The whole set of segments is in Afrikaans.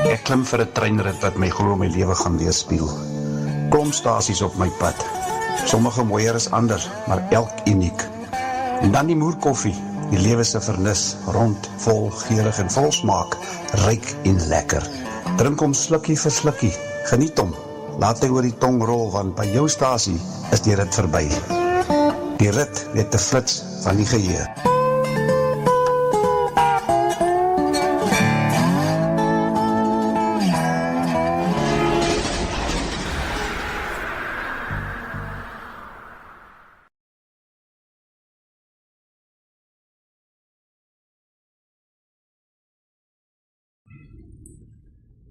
Ek klim vir 'n treinrit wat my glo my lewe gaan weerspieël. Klomp stasies op my pad. Sommige mooier as ander, maar elk uniek. En dan die moerkoffie, die lewe se vernis, rond, vol, geurig en vol smaak, ryk en lekker. Drink hom slukkie vir slukkie, geniet hom. Laat hy oor die tong rol, want by jou stasie is die rit verby. Die rit weet te flits van die geheue.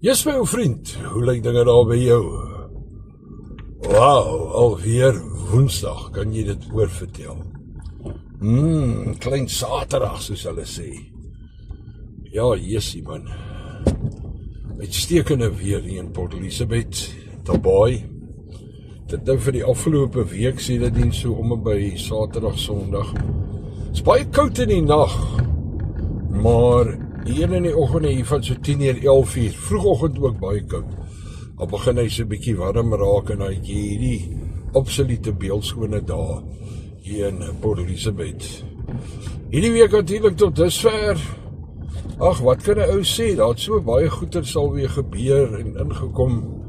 Yes, my ou vriend, hoe lyk dinge daar by jou? Wauw, alweer Woensdag, kan jy dit oorvertel? Klein Saterdag, soos hulle sê. Ja, jessie man. Uitstekende weer hier in Port Elizabeth, Tabaai. Dit nou vir die afgelope week sê dit nie so om en by Saterdag, Sondag. Is baie koud in die nag, maar hier in die oggend hier van so 10:00, 11:00, vroegoggend ook baie koud. Al begin hy so 'n bietjie warm raak en hy hierdie absolute beeldskone dae hier in Port Elizabeth. Hierdie week natuurlik tot dusver. Ag, wat kan 'n ou sê? Daar het so baie goeters sal weer gebeur en ingekom.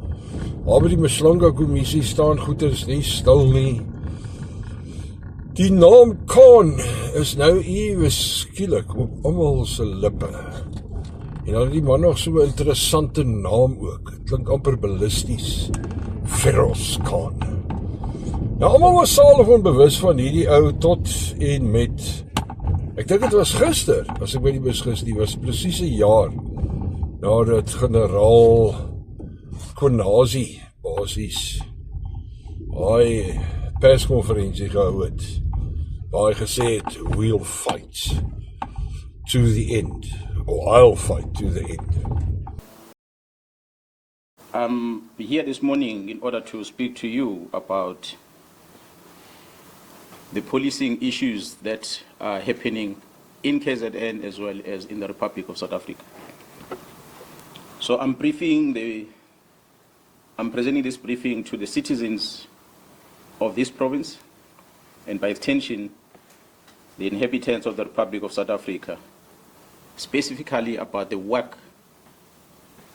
Maar by die Mshlanga kommissie staan goeters nie stil nie. Die naam Khan is nou ewe skielik op almal se lippe. En dan het die man nog so 'n interessante naam ook. Het klink amper ballisties. Feroz Khan. Nou, almal was salig onbewus van hierdie ou tot en met, ek dink het was gister, as ek by die bus gister, die was presies 'n jaar nadat generaal Konazi basies hy perskonferensie gehou het, waar hy gesê het, we'll fight to the end, or I'll fight to the end. I'm here this morning in order to speak to you about the policing issues that are happening in KZN as well as in the Republic of South Africa. So I'm presenting this briefing to the citizens of this province and by extension the inhabitants of the Republic of South Africa, specifically about the work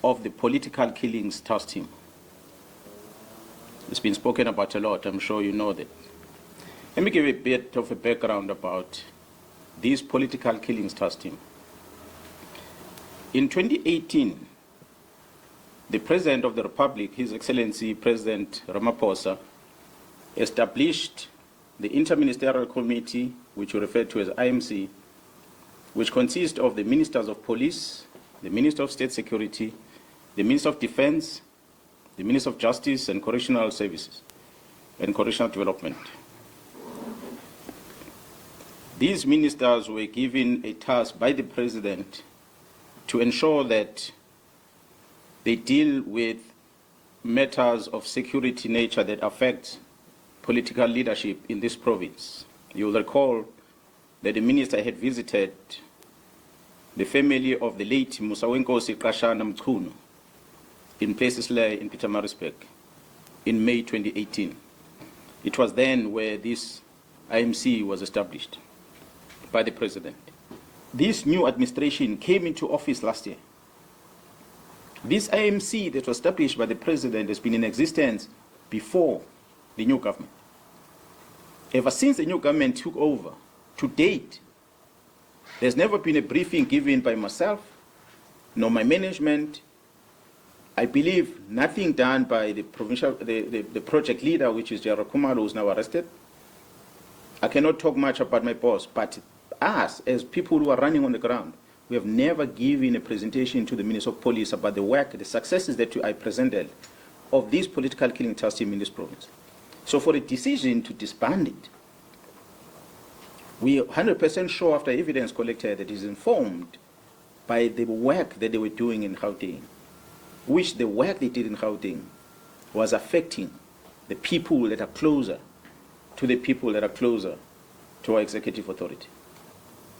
of the political killings task team. It's been spoken about a lot, I'm sure you know that. Let me give a bit of a background about this political killings task team. In 2018, the President of the Republic, His Excellency President Ramaphosa, established the Interministerial Committee, which we refer to as IMC, which consists of the Ministers of Police, the Minister of State Security, the Minister of Defense, the Minister of Justice and Correctional Services, and Correctional Development. These ministers were given a task by the President to ensure that they deal with matters of security nature that affect political leadership in this province. You will recall that the minister had visited the family of the late Musawenkosi Kashana Mchunu in Plesisle in Pietermaritzburg in May 2018. It was then where this IMC was established by the President. This new administration came into office last year. This IMC that was established by the President has been in existence before the new government. Ever since the new government took over, to date, there's never been a briefing given by myself, nor my management. I believe nothing done by the provincial, the project leader, which is Jara Kumalo, who's now arrested. I cannot talk much about my boss, but us, as people who are running on the ground, we have never given a presentation to the Minister of Police about the work, the successes that I presented of this political killing task team in this province. So for a decision to disband it, we are 100% sure after evidence collected that is informed by the work that they were doing in Gauteng, which the work they did in Gauteng was affecting the people that are closer to the people that are closer to our executive authority.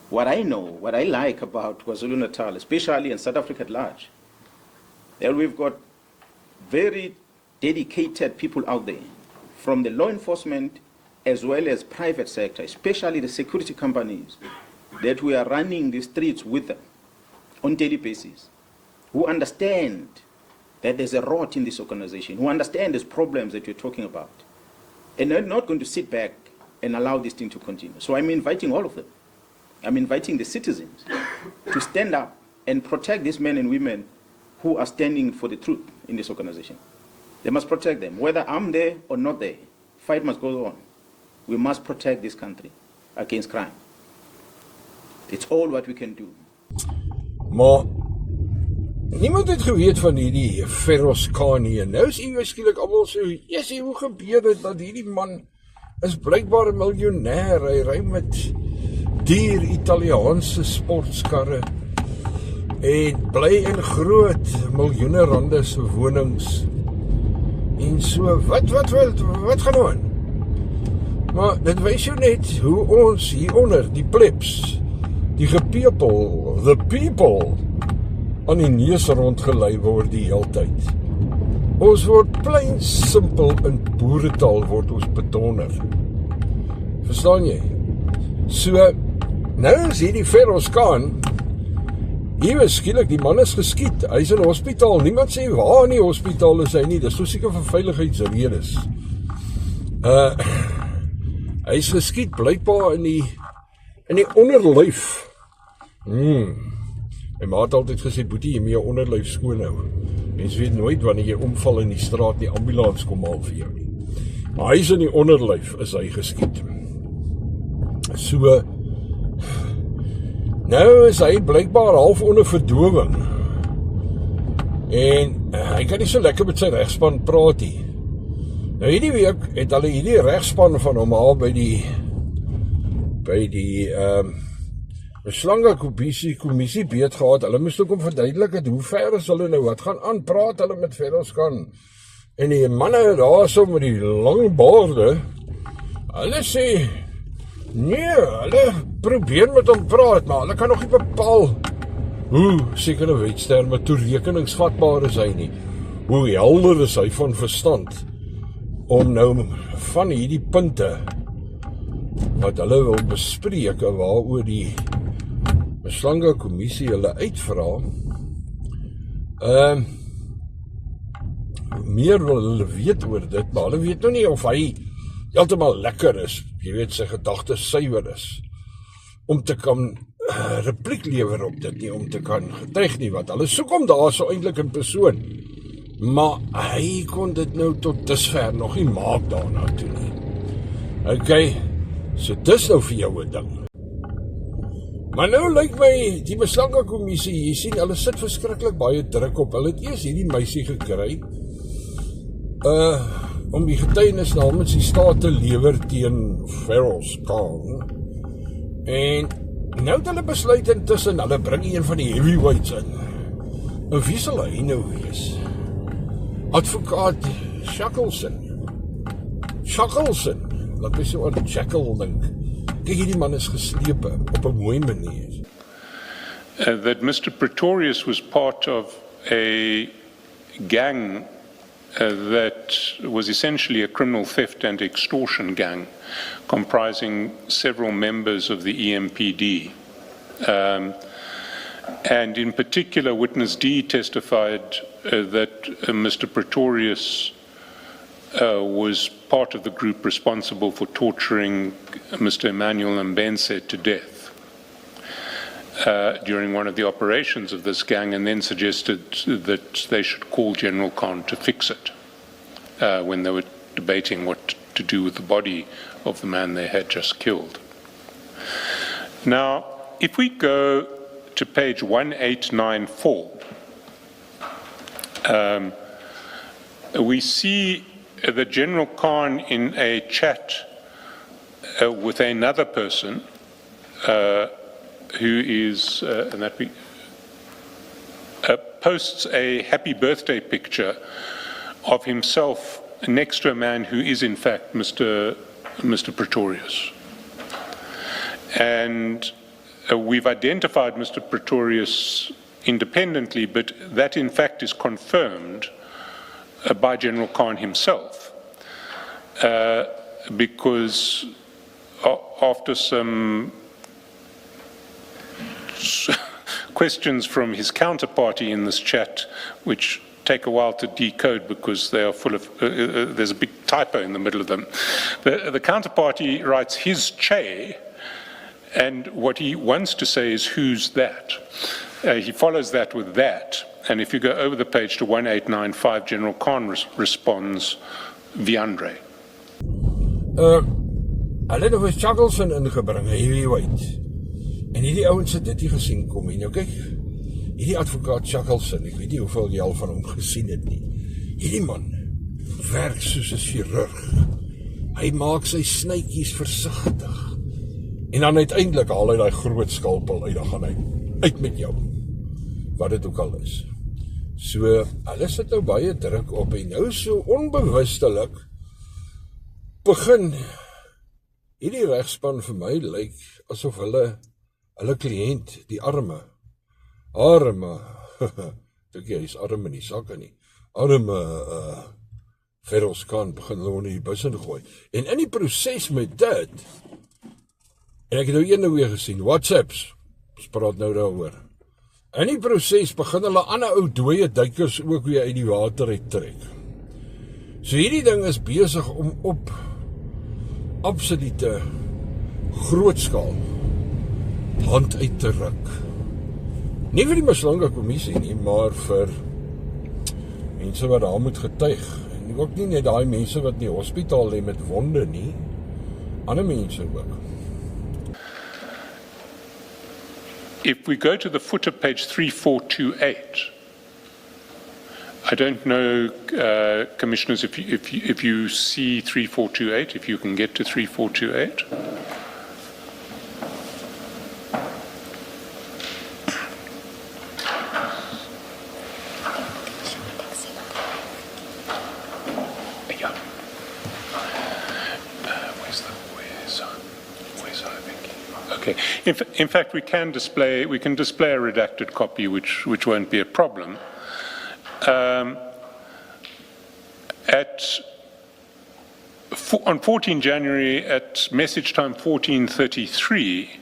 What I know, what I like about KwaZulu-Natal, especially in South Africa at large, that we've got very dedicated people out there from the law enforcement as well as private sector, especially the security companies, that we are running the streets with them on daily basis, who understand that there's a rot in this organization, who understand these problems that you're talking about, and they're not going to sit back and allow this thing to continue. So I'm inviting all of them. I'm inviting the citizens to stand up and protect these men and women who are standing for the truth in this organization. They must protect them. Whether I'm there or not there, fight must go on. We must protect this country against crime. It's all what we can do. Maar niemand het geweet van hierdie Feroz Khan nie. Nou is hy skielik almal so, "Jessie, hoe gebeur dit dat hierdie man is blykbaar 'n miljonair. Hy ry met duur Italiaanse sportskarre en bly in groot miljoene rande se wonings." En so, wat gaan aan? Maar dit wys jou net hoe ons hieronder, die plebs, die gepepel, the people, aan die neus rondgelei word die heeltyd. Ons word plain simpel in boeretaal word ons bedonder. Verstaan jy? So, nou is hierdie Feroz Khan, hier skielik, die man is geskiet, hy is in die hospitaal, niemand sê waar in die hospitaal is hy nie, dis so seker vir veiligheidsredes. Hy is geskiet blykbaar in die onderlyf. My ma het altyd gesê, "Boetie, jy moet jou onderlyf skoon hou. Mens weet nooit wanneer jy omval in die straat, die ambulans kom al vir jou nie." Maar hy is in die onderlyf, is hy geskiet. So, nou is hy blykbaar half onder verdowing. En hy kan nie so lekker met sy regspan praat nie. Nou hierdie week het hulle hierdie regspan van hom al by die Slange kommissie beet gehad. Hulle moes ook om verduidelik het, hoe ver is hulle nou, wat gaan aan, praat hulle met Feroz Khan. En die manne daar so met die lang baarde, hulle sê, nee, hulle probeer met hom praat, maar hulle kan nog nie bepaal hoe sekere wetsterme toerekeningsvatbaar is hy nie. Hoe helder is hy van verstand om nou van hierdie punte wat hulle wil bespreek en waaroor die Slange kommissie hulle uitvra, meer wil hulle weet oor dit, maar hulle weet nou nie of hy heeltemal lekker is, jy weet, sy gedagtes suiwer is, om te kan repliek lewer op dit nie, om te kan getuig nie, wat hulle soek om daar so eintlik in persoon, maar hy kon dit nou tot dusver nog nie maak daarna toe nie. Okay, so dis nou vir jou 'n ding. Maar nou lyk my, die Slange kommissie, jy sien, hulle sit verskriklik baie druk op, hulle het eers hierdie meisie gekry, om die getuienis namens die staat te lewer teen Feroz Khan, en nou het hulle besluit intussen, hulle bring een van die heavyweights in, en wie sal hy nou wees? Advokaat Shackleson, laat my so aan Jackal dink. Kyk, hierdie man is geslepe op 'n mooi manier. That Mr. Pretorius was part of a gang that was essentially a criminal theft and extortion gang comprising several members of the EMPD. And in particular, Witness D testified that Mr. Pretorius was part of the group responsible for torturing Mr. Emmanuel Mbense to death during one of the operations of this gang, and then suggested that they should call General Khan to fix it when they were debating what to do with the body of the man they had just killed. Now, if we go to page 1894, we see that General Khan, in a chat with another person who is, and that we posts a happy birthday picture of himself next to a man who is in fact Mr. Pretorius. And we've identified Mr. Pretorius independently, but that in fact is confirmed by General Khan himself, because after some questions from his counterparty in this chat, which take a while to decode because they are full of, there's a big typo in the middle of them. The counterparty writes his Che, and what he wants to say is who's that? He follows that with that, and if you go over the page to 1895, General Khan responds, Viandre. Hulle het vir Chuckleson ingebring, heavyweight. En hierdie ouens het dit nie gesien kom nie. Nou kyk, hierdie advokaat Chuckleson, ek weet nie hoeveel jy al van hom gesien het nie. Hierdie man werk soos 'n chirurg. Hy maak sy snytjies versigtig. En dan uiteindelik haal hy daai groot skalpel uit, dan gaan hy uit met jou. Wat dit ook al is. So, hulle sit nou baie druk op en nou so onbewustelik begin hierdie regspan vir my lyk asof hulle kliënt, die arme, dink jy, is arme nie, sakke nie, arme Feroz Khan begin hulle onder die bus ingooi. En in die proses met dit, en ek het nou een weer gesien, WhatsApps, ons praat nou daaroor, in die proses begin hulle ander ou dooie duikers ook weer uit die water uit trek. So hierdie ding is besig om op absolute grootskaal hand uit te ruk. Nie vir die Mhlanga kommissie nie, maar vir mense wat daar moet getuig. En ook nie net daai mense wat in die hospitaal lê met wonde nie, ander mense ook. If we go to the footer, page 3428, I don't know, Commissioners, if you see 3428, if you can get to 3428. Okay. In fact, we can display a redacted copy, which won't be a problem. On 14 January at message time 14:33,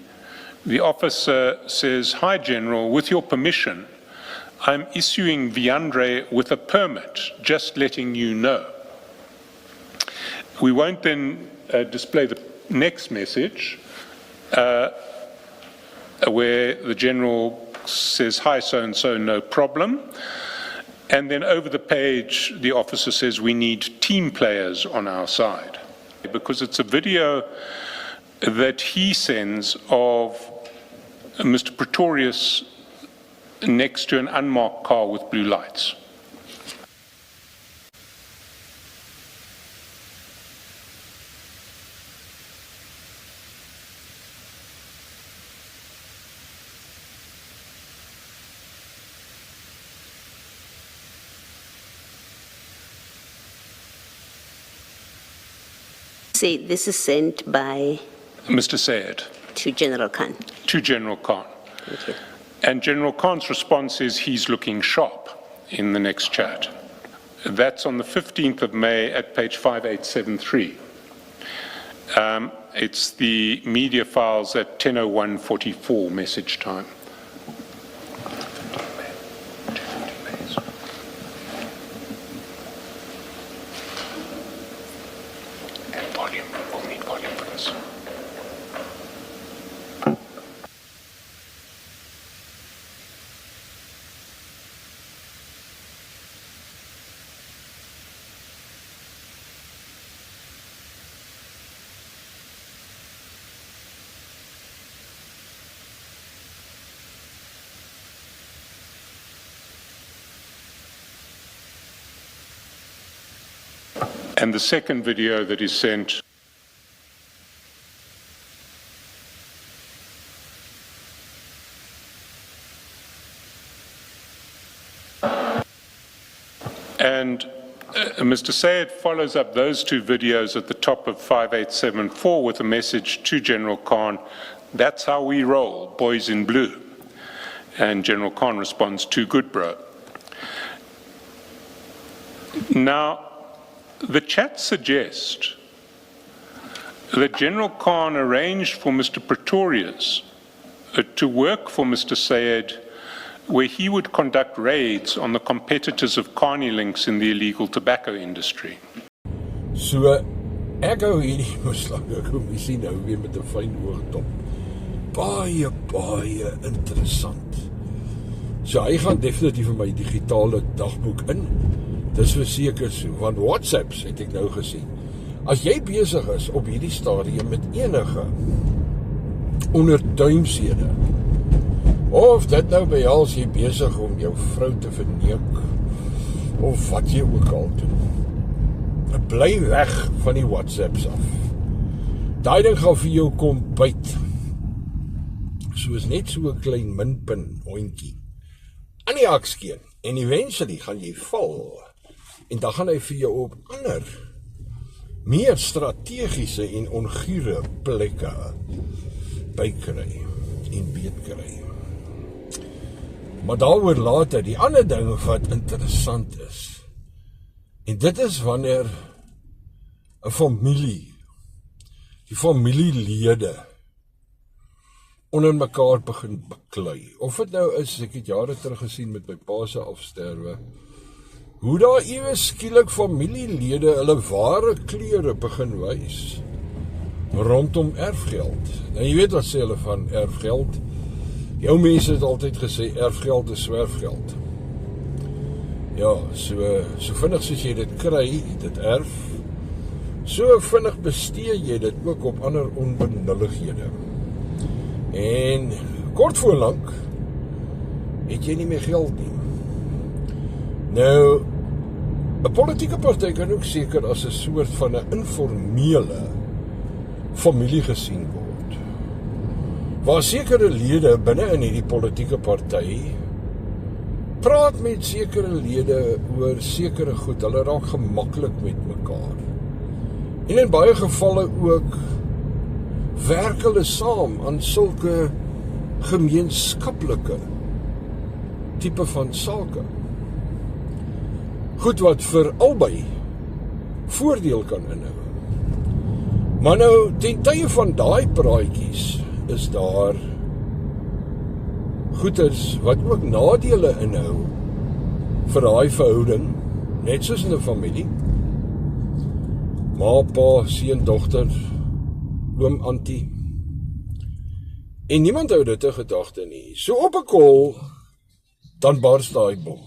the officer says, "Hi General, with your permission, I'm issuing Viandre with a permit, just letting you know." We won't then display the next message, where the General says, "Hi so-and-so, no problem." And then over the page, the officer says, "We need team players on our side." Because it's a video that he sends of Mr. Pretorius next to an unmarked car with blue lights. This is sent by Mr. Sayed. To General Khan. To General Khan. Thank you. And General Khan's response is he's looking sharp in the next chat. That's on the 15th of May at page 5873. It's the media files at 10:01:44 message time. And the second video that is sent and Mr. Sayed follows up those two videos at the top of 5874 with a message to General Khan, "That's how we roll, boys in blue." And General Khan responds, "Too good, bro." Now, the chat suggests that General Khan arranged for Mr. Pretorius to work for Mr. Sayed, where he would conduct raids on the competitors of Carney Links in the illegal tobacco industry. So, ek hou hierdie moslike kommissie nou weer met 'n fyn oogdop. Baie interessant. So, hy gaan definitief vir my digitale dagboek in. Dis verseker so, want WhatsApps het ek nou gesien. As jy besig is op hierdie stadium met enige onderduimshede, of dit nou behels jy besig om jou vrou te verneek, of wat jy ook al doen, bly weg van die WhatsApps af. Daai ding gaan vir jou kom byt. Soos net so 'n klein minpin hondjie aan die akskeen, en eventually gaan jy val, en dan gaan hy vir jou op ander, meer strategiese en ongure plekke bykry en beetkry. Maar daaroor later, die ander ding wat interessant is, en dit is wanneer 'n familie, die familielede onder mekaar begin beklei. Of dit nou is, ek het jare terug gesien met my pa se afsterwe, hoe daar ewe skielik familielede hulle ware kleure begin wys rondom erfgeld. Nou jy weet wat sê hulle van erfgeld. Die ou mense het altyd gesê erfgeld is swerfgeld. Ja, so vinnig soos jy dit kry, dit erf, so vinnig bestee jy dit ook op ander onbenullighede. En kort voor lank het jy nie meer geld nie. Nou, 'n politieke party kan ook seker as 'n soort van 'n informele familie gesien word, waar sekere lede binne in hierdie politieke party praat met sekere lede oor sekere goed, hulle raak gemaklik met mekaar. En in baie gevalle ook werk hulle saam aan sulke gemeenskaplike tipe van sake. Goed wat vir albei voordeel kan inhou. Maar nou, ten tye van daai praatjies, is daar goeders wat ook nadele inhou vir daai verhouding, net soos in 'n familie. Ma, pa, seun, dogter, oom, antie. En niemand hou dit in gedagte nie. So op 'n kol, dan bars daai bom.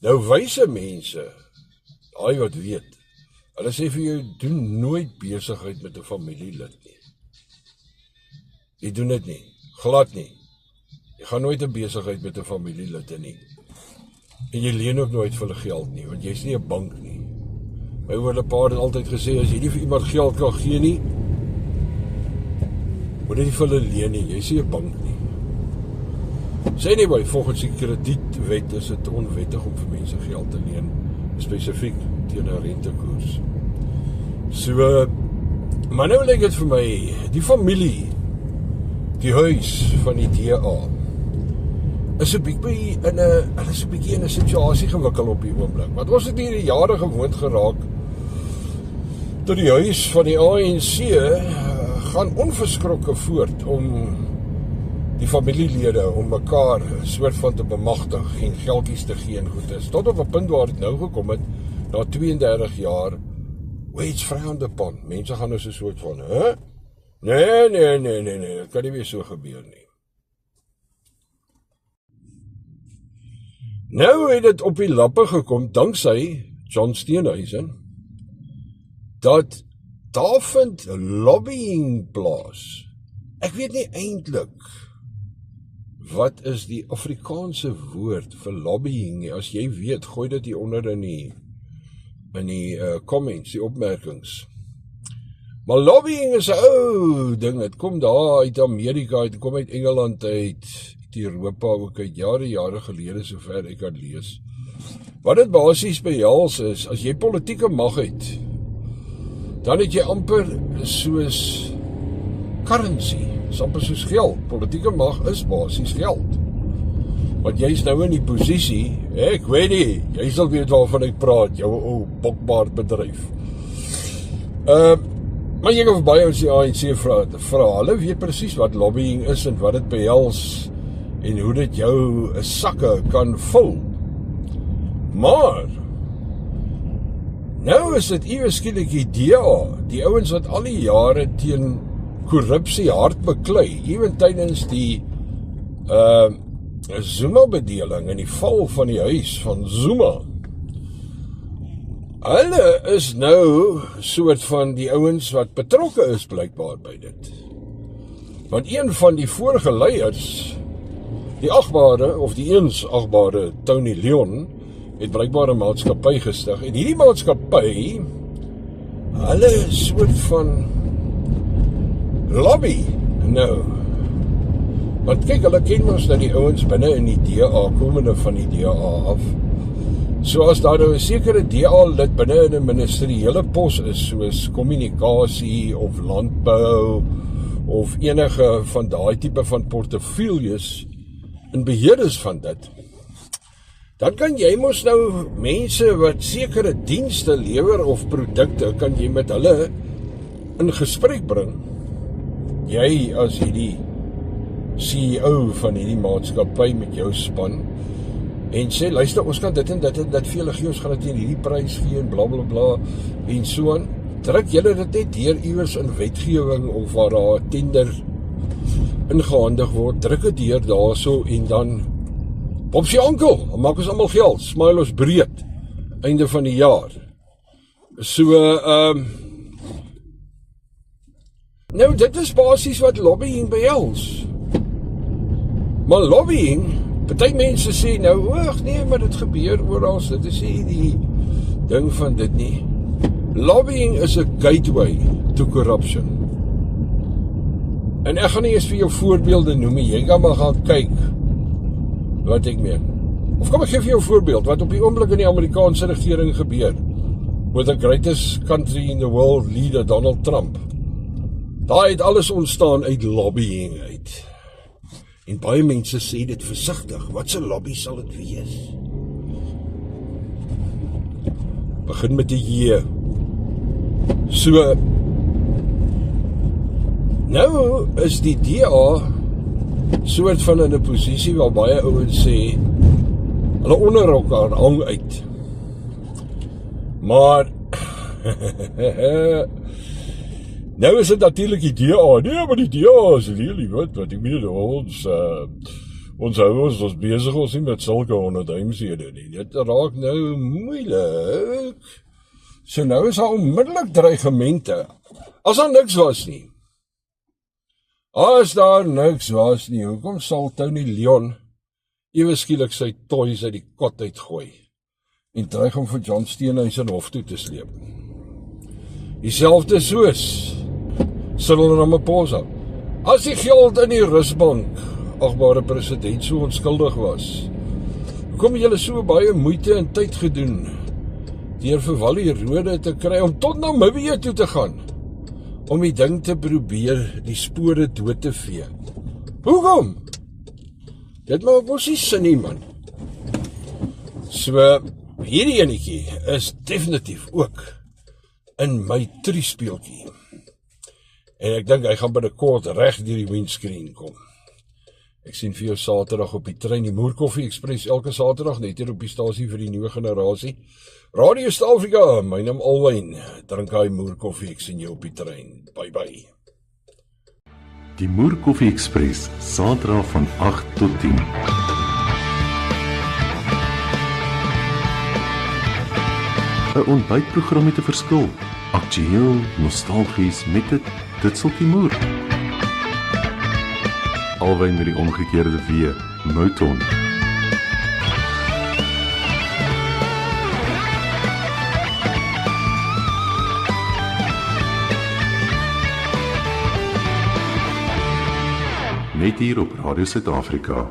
Nou wyse mense, daai wat weet, hulle sê vir jou, doen nooit besigheid met 'n familielid nie. Jy doen dit nie, glad nie. Jy gaan nooit 'n besigheid met 'n familielid nie. En jy leen ook nooit vir hulle geld nie, want jy's nie 'n bank nie. My ouerpa het altyd gesê, as jy nie vir iemand geld kan gee nie, moet jy nie vir hulle leen nie, jy's nie 'n bank nie. Sê nie by, volgens die kredietwet is dit onwettig om vir mense geld te leen, spesifiek teen 'n rentekoers. So, maar nou lyk dit vir my, die familie, die huis van die DA, is 'n bietjie in 'n situasie gewikkel op die oomblik. Want ons het hier die jare gewoond geraak, dat die huis van die ANC gaan onverskrokke voort om die familielede om mekaar soort van te bemagtig en geldjies te gee en goedes. Tot op 'n punt waar dit nou gekom het, na 32 jaar, it's frowned upon. Mense gaan nou so 'n soort van, Nee, dit kan nie weer so gebeur nie. Nou het dit op die lappe gekom, danksy John Steenhuisen, dat daar vind lobbying plaas. Ek weet nie eintlik wat is die Afrikaanse woord vir lobbying nie. As jy weet, gooi dit hier onder in die comments, die opmerkings. Maar lobbying is 'n ou ding, het kom daar uit Amerika, het kom uit Engeland uit Europa ook uit jare gelede, sover ek kan lees. Wat dit basies behels is, as jy politieke mag het, dan het jy amper soos currency, is amper soos geld. Politieke mag is basies geld. Want jy is nou in die posisie, ek weet nie, jy sal weet waarvan ek praat, jou ou bokbaard bedryf. Maar jy kan vir baie ons die ANC vra, hulle weet presies wat lobbying is en wat dit behels en hoe dit jou sakke kan vul. Maar nou is dit iewers skielik die DA, die ouens wat al die jare teen korrupsie hard beklei, ewen tydens die Zuma-bedeling en die val van die huis van Zuma. Hulle is nou soort van die ouens wat betrokke is blykbaar by dit. Want een van die vorige leiers, die agbare, of die eens agbare Tony Leon, het blykbaar 'n maatskappy gestig. En hierdie maatskappy, hulle is soort van lobby nou. Want kyk, hulle ken ons nou die ouens binne in die DA, komende van die DA af. So as daar nou 'n sekere DA-lid binne in 'n ministeriële pos is, soos kommunikasie of landbou of enige van daai tipe van portefeuilles in beheer is van dit, dan kan jy mos nou mense wat sekere dienste lewer of produkte, kan jy met hulle in gesprek bring. Jy as hierdie CEO van hierdie maatskappy met jou span, en sê, luister, ons kan dit en dit vir julle gee, ons gaan dit in hierdie prys gee, en bla bla bla, en so aan. Druk julle dit net deur iewers in wetgewing, of waar daar 'n tender ingehandig word, druk dit deur daarso, en dan, op sy ankel, dan maak ons allemaal geld, smile ons breed, einde van die jaar. So, nou, dit is basies wat lobbying behels. Maar lobbying, party mense sê nou, ag nee, maar dit gebeur oral, dit is nie die ding van dit nie. Lobbying is a gateway to corruption. En ek gaan nie eens vir jou voorbeelde noem, jy kan maar gaan kyk wat ek meen. Of kom ek gee vir jou voorbeeld, wat op die oomblik in die Amerikaanse regering gebeur, with the greatest country in the world leader, Donald Trump. Daar het alles ontstaan uit lobbying uit. En baie mense sê dit versigtig, wat se lobby sal dit wees? Begin met die J. So, nou is die DA soort van in 'n posisie waar baie ouens sê, hulle onderrok daar hang uit. Maar, nou is dit natuurlik die DA, nee, maar die DA is really wat ek meen, ons hou ons besig, ons nie met sulke onderduimshede nie, dit raak nou moeilik. So nou is daar onmiddellik dreigemente, as daar niks was nie. As daar niks was nie, hoekom sal Tony Leon ewe skielik sy toys uit die kot uitgooi en dreig om vir John Steenhuisen hof toe te sleep? Dieselfde soos Cyril Ramaphosa. As die geld in die Rusbank, agbare president, so onskuldig was, hoekom het julle so baie moeite en tyd gedoen deur vir Wally Rode te kry om tot Namibië toe te gaan, om die ding te probeer, die spore dood te vee? Hoekom? Dit maak mos nie sin nie, man. So, hierdie enetjie is definitief ook in my triespeeltjie. En ek dink hy gaan binnekort reg deur die windscreen kom. Ek sien vir jou Saterdag op die trein, die Moerkoffie Express, elke Saterdag, net hier op die stasie vir die nuwe generasie. Radio Suid-Afrika, my naam Alwyn, drink hy Moerkoffie, ek sien jou op die trein. Bye bye. Die Moerkoffie Express, Saterdag van 8 tot 10. Een ontbytprogram met 'n verskil. Aktueel, nostalgies, met dit sulkie moer. Alwyn met die omgekeerde V, Mouton. Net hier op Radio Suid-Afrika.